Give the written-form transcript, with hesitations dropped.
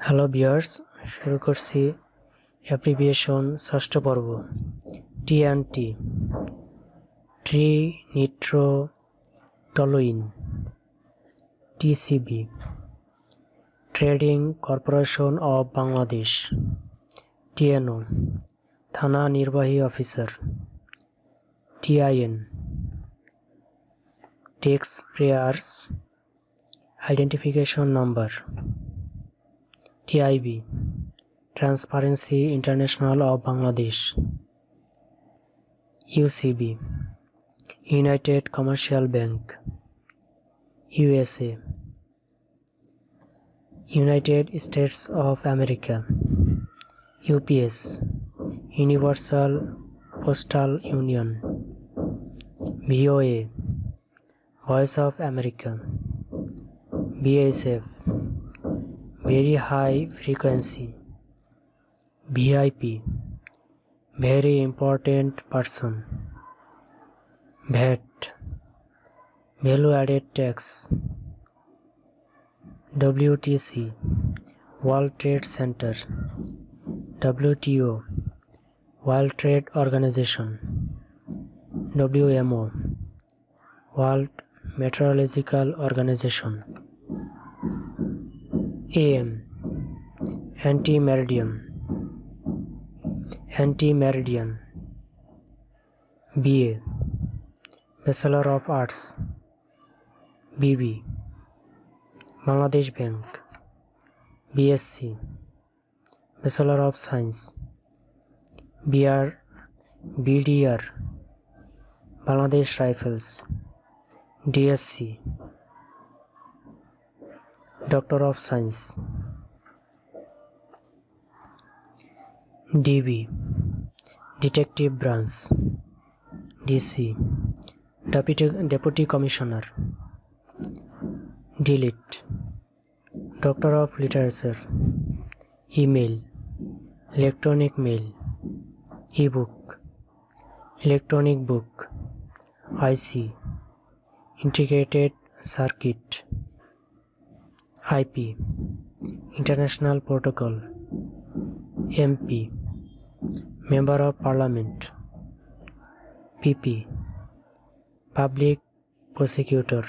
Hello viewers, শুরু করছি abbreviation ষষ্ঠ পর্ব। TNT, trinitrotoluene. TCB, Trading Corporation of Bangladesh. TNO, থানা নির্বাহী officer. TIN, tax payers identification number. TIB, Transparency International of Bangladesh. UCB, United Commercial Bank, USA. United States of America. UPS, Universal Postal Union. VOA, Voice of America. BSF, very high frequency. VIP, very important person. VAT, value added tax. WTC, World Trade Center. WTO, World Trade Organization. WMO, World Meteorological Organization. AM, anti-meridian. Anti-meridian. BA, Bachelor of Arts. BB, Bangladesh Bank. BSc, Bachelor of Science. BDR, Bangladesh Rifles. DSc, Doctor of Science. DB, Detective Branch. DC, Deputy Commissioner. Delete, Doctor of Literature. Email, electronic mail. Ebook, electronic book. IC, Integrated Circuit. IP, International Protocol. MP, Member of Parliament. PP, Public Prosecutor.